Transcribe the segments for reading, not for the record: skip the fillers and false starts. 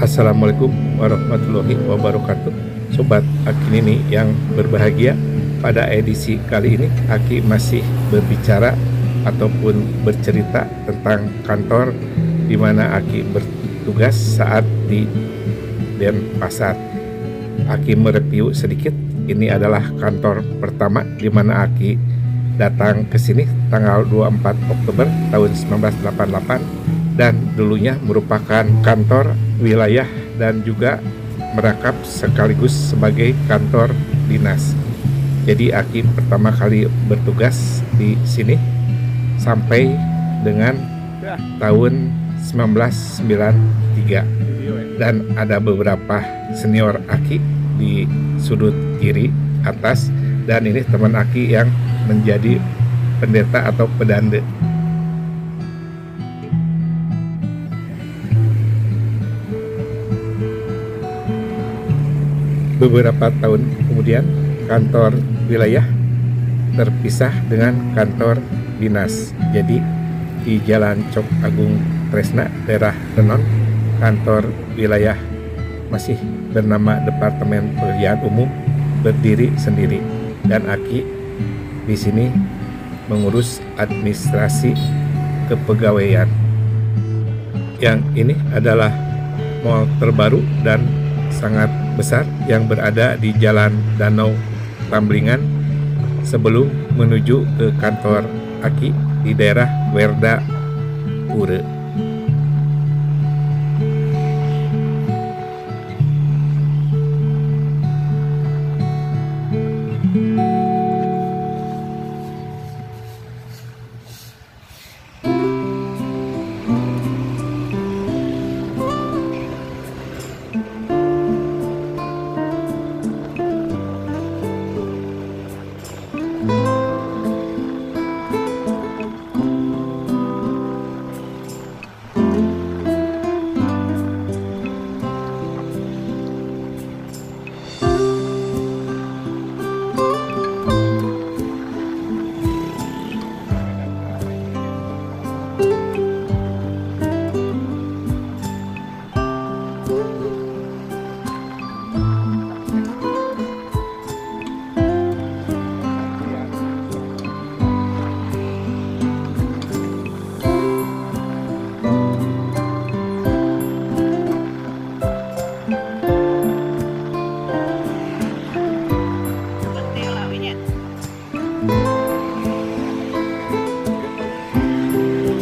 Assalamualaikum warahmatullahi wabarakatuh. Sobat Aki ini yang berbahagia, pada edisi kali ini Aki masih berbicara ataupun bercerita tentang kantor di mana Aki bertugas saat di Denpasar. Aki mereview sedikit. Ini adalah kantor pertama di mana Aki datang ke sini tanggal 24 Oktober tahun 1988, dan dulunya merupakan kantor wilayah dan juga merangkap sekaligus sebagai kantor dinas. Jadi Aki pertama kali bertugas di sini sampai dengan tahun 1993, dan ada beberapa senior Aki di sudut kiri atas, dan ini teman Aki yang menjadi pendeta atau pedande. Beberapa tahun kemudian kantor wilayah terpisah dengan kantor dinas. Jadi di Jalan Cok Agung Tresna, daerah Renon, kantor wilayah masih bernama Departemen Pekerjaan Umum berdiri sendiri, dan Aki di sini mengurus administrasi kepegawaian. Yang ini adalah mall terbaru dan sangat besar yang berada di Jalan Danau Tamblingan sebelum menuju ke kantor Aki di daerah Werda Pura.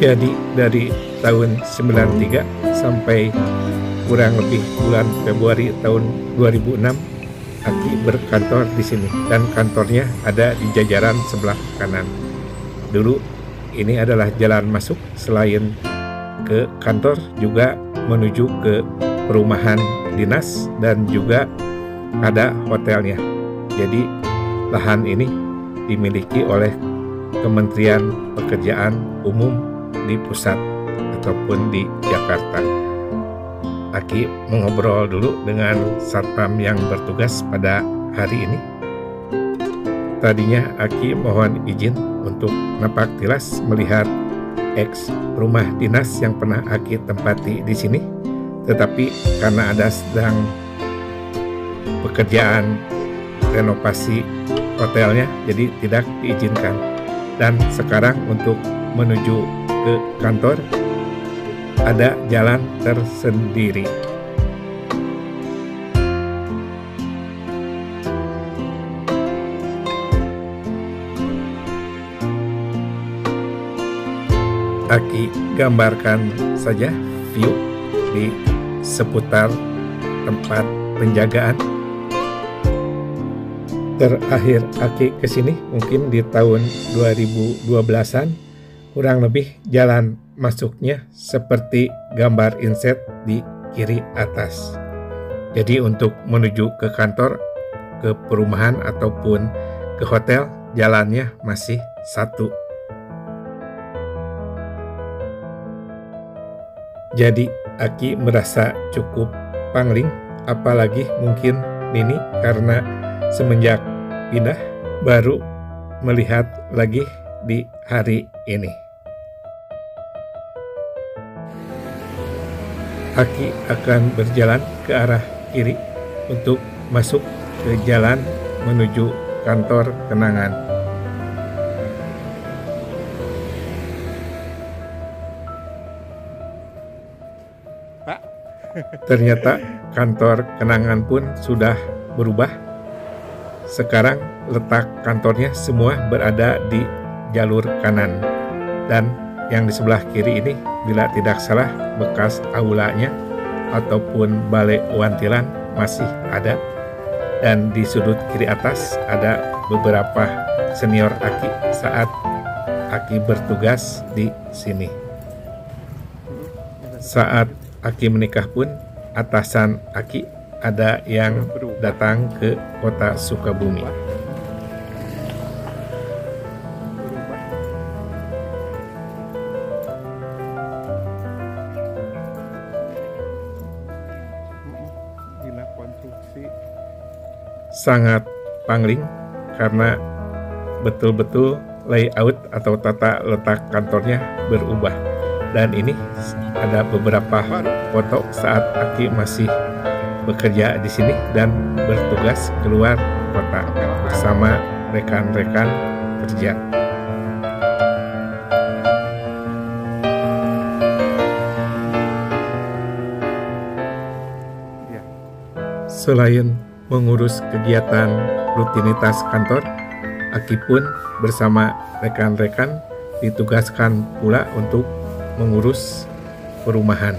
Jadi dari tahun 93 sampai kurang lebih bulan Februari tahun 2006, Aki berkantor di sini, dan kantornya ada di jajaran sebelah kanan. Dulu ini adalah jalan masuk, selain ke kantor juga menuju ke perumahan dinas dan juga ada hotelnya. Jadi lahan ini dimiliki oleh Kementerian Pekerjaan Umum di pusat ataupun di Jakarta. Aki mengobrol dulu dengan satpam yang bertugas pada hari ini. Tadinya Aki mohon izin untuk napak tilas melihat eks rumah dinas yang pernah Aki tempati di sini, tetapi karena ada sedang pekerjaan renovasi hotelnya, jadi tidak diizinkan. Dan sekarang untuk menuju ke kantor ada jalan tersendiri. Aki gambarkan saja view di seputar tempat penjagaan. Terakhir Aki kesini mungkin di tahun 2012-an. Kurang lebih jalan masuknya seperti gambar inset di kiri atas. Jadi untuk menuju ke kantor, ke perumahan ataupun ke hotel, jalannya masih satu. Jadi Aki merasa cukup pangling, apalagi mungkin Nini karena semenjak pindah baru melihat lagi di hari ini. Aki akan berjalan ke arah kiri untuk masuk ke jalan menuju kantor kenangan. Ternyata kantor kenangan pun sudah berubah. Sekarang letak kantornya semua berada di jalur kanan, dan yang di sebelah kiri ini bila tidak salah bekas aulanya ataupun balai wantilan masih ada, dan di sudut kiri atas ada beberapa senior Aki saat Aki bertugas di sini. Saat Aki menikah pun atasan Aki ada yang datang ke kota Sukabumi. Sangat pangling karena betul-betul layout atau tata letak kantornya berubah. Dan ini ada beberapa foto saat Aki masih bekerja di sini dan bertugas keluar kota bersama rekan-rekan kerja. Selain mengurus kegiatan rutinitas kantor, Aki pun bersama rekan-rekan ditugaskan pula untuk mengurus perumahan.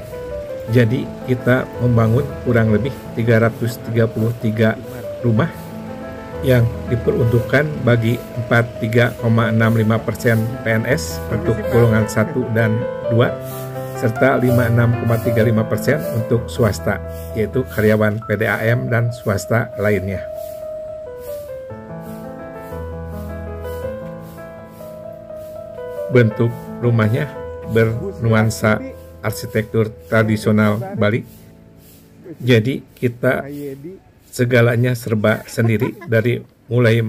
Jadi kita membangun kurang lebih 333 rumah yang diperuntukkan bagi 43,65% PNS untuk golongan 1 dan 2 serta 56,35% untuk swasta, yaitu karyawan PDAM dan swasta lainnya. Bentuk rumahnya bernuansa arsitektur tradisional Bali. Jadi kita segalanya serba sendiri, dari mulai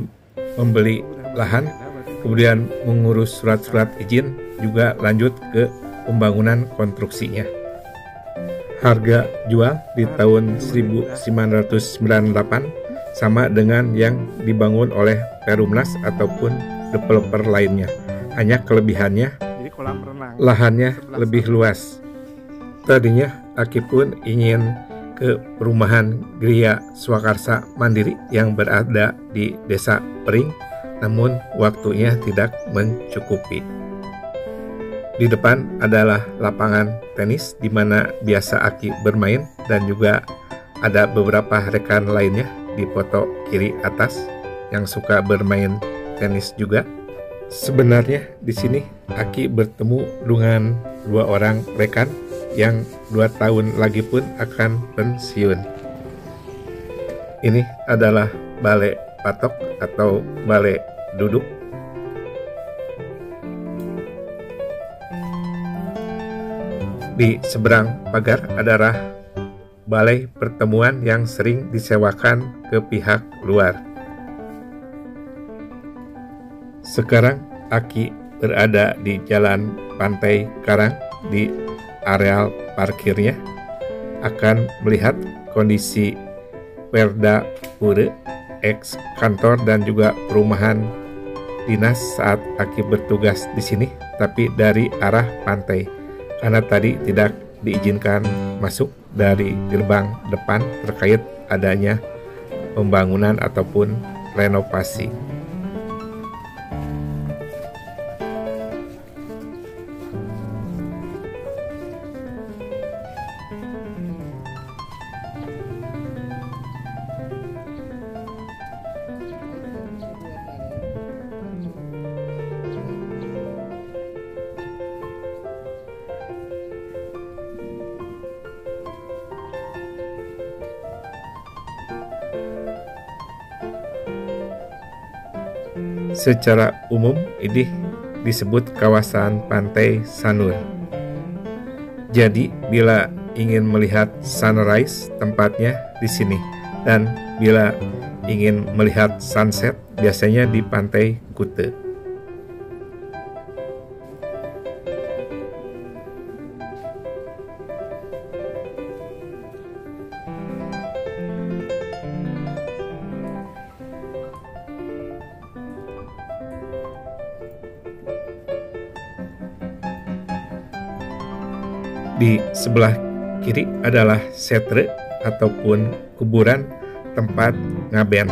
membeli lahan, kemudian mengurus surat-surat izin, juga lanjut ke pembangunan konstruksinya. Harga jual di tahun 1998 sama dengan yang dibangun oleh Perumnas ataupun developer lainnya. Hanya kelebihannya lahannya lebih luas. Tadinya Aki pun ingin ke perumahan Gria Swakarsa Mandiri yang berada di Desa Pering, namun waktunya tidak mencukupi. Di depan adalah lapangan tenis di mana biasa Aki bermain, dan juga ada beberapa rekan lainnya di foto kiri atas yang suka bermain tenis juga. Sebenarnya di sini Aki bertemu dengan 2 orang rekan yang 2 tahun lagi pun akan pensiun. Ini adalah balai patok atau balai duduk. Di seberang pagar adalah balai pertemuan yang sering disewakan ke pihak luar. Sekarang Aki berada di Jalan Pantai Karang. Di areal parkirnya akan melihat kondisi Perda Pura, ex kantor dan juga perumahan dinas saat Aki bertugas di sini, tapi dari arah pantai karena tadi tidak diizinkan masuk dari gerbang depan terkait adanya pembangunan ataupun renovasi. Secara umum ini disebut kawasan Pantai Sanur. Jadi bila ingin melihat sunrise tempatnya di sini, dan bila ingin melihat sunset biasanya di Pantai Kute. Di sebelah kiri adalah setre ataupun kuburan tempat ngaben,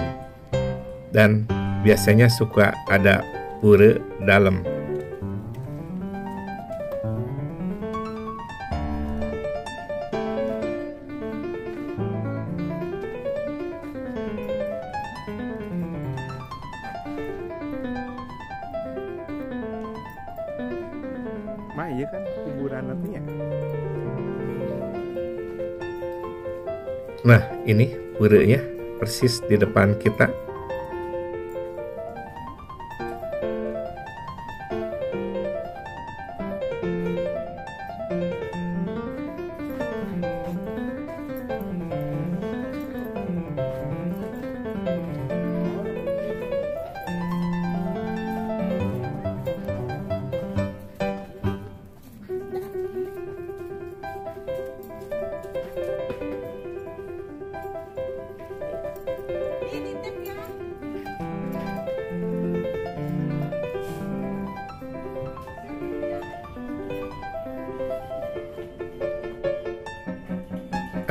dan biasanya suka ada pura dalam. Iya kan kuburan nantinya. Nah, ini puranya persis di depan kita.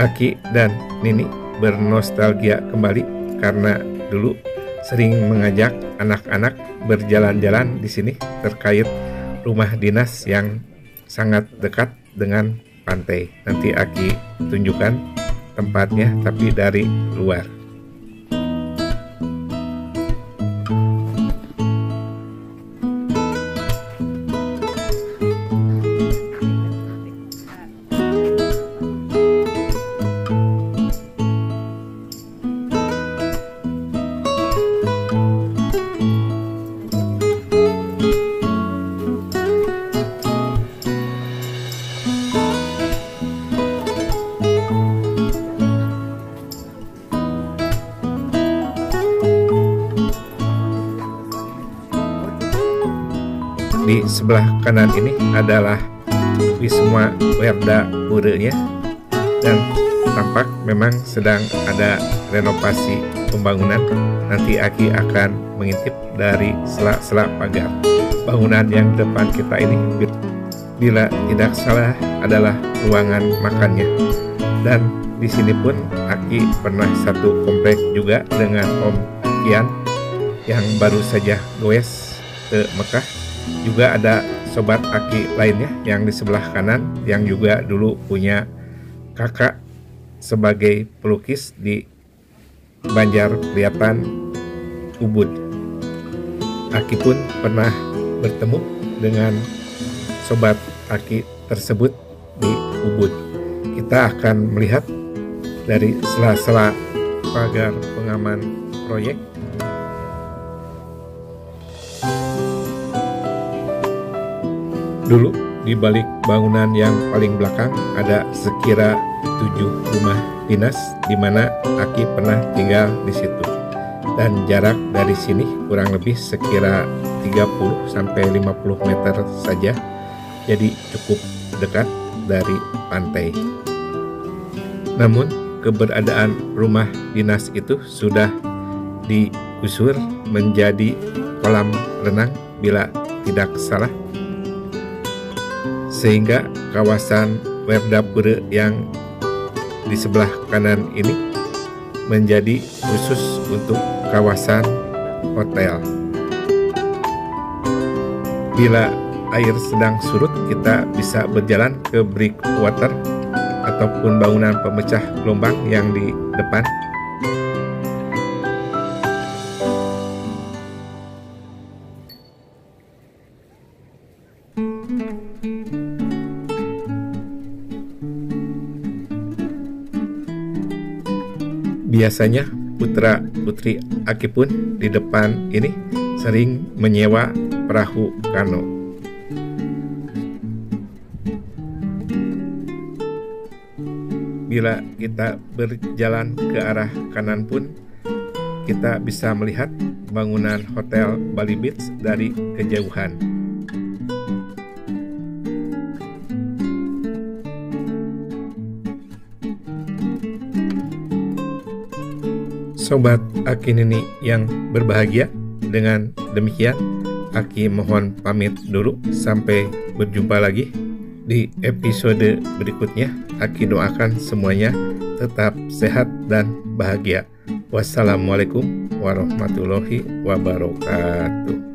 Aki dan Nini bernostalgia kembali karena dulu sering mengajak anak-anak berjalan-jalan di sini terkait rumah dinas yang sangat dekat dengan pantai. Nanti Aki tunjukkan tempatnya tapi dari luar. Di sebelah kanan ini adalah Wisma Werda puranya, dan tampak memang sedang ada renovasi pembangunan. Nanti Aki akan mengintip dari sela-sela pagar. Bangunan yang depan kita ini, bila tidak salah, adalah ruangan makannya. Dan di sini pun Aki pernah satu komplek juga dengan Om Kian yang baru saja goes ke Mekah. Juga ada sobat Aki lainnya yang di sebelah kanan yang juga dulu punya kakak sebagai pelukis di Banjar Priatan Ubud. Aki pun pernah bertemu dengan sobat Aki tersebut di Ubud. Kita akan melihat dari sela-sela pagar pengaman proyek. Dulu di balik bangunan yang paling belakang ada sekira 7 rumah dinas di mana Aki pernah tinggal di situ. Dan jarak dari sini kurang lebih sekira 30 sampai 50 meter saja. Jadi cukup dekat dari pantai. Namun keberadaan rumah dinas itu sudah digusur menjadi kolam renang bila tidak salah. Sehingga kawasan Werdapura yang di sebelah kanan ini menjadi khusus untuk kawasan hotel. Bila air sedang surut, kita bisa berjalan ke breakwater ataupun bangunan pemecah gelombang yang di depan. Biasanya putra-putri Aki pun di depan ini sering menyewa perahu kano. Bila kita berjalan ke arah kanan pun, kita bisa melihat bangunan Hotel Bali Beach dari kejauhan. Sobat Aki Nini yang berbahagia, dengan demikian Aki mohon pamit dulu, sampai berjumpa lagi di episode berikutnya. Aki doakan semuanya tetap sehat dan bahagia. Wassalamualaikum warahmatullahi wabarakatuh.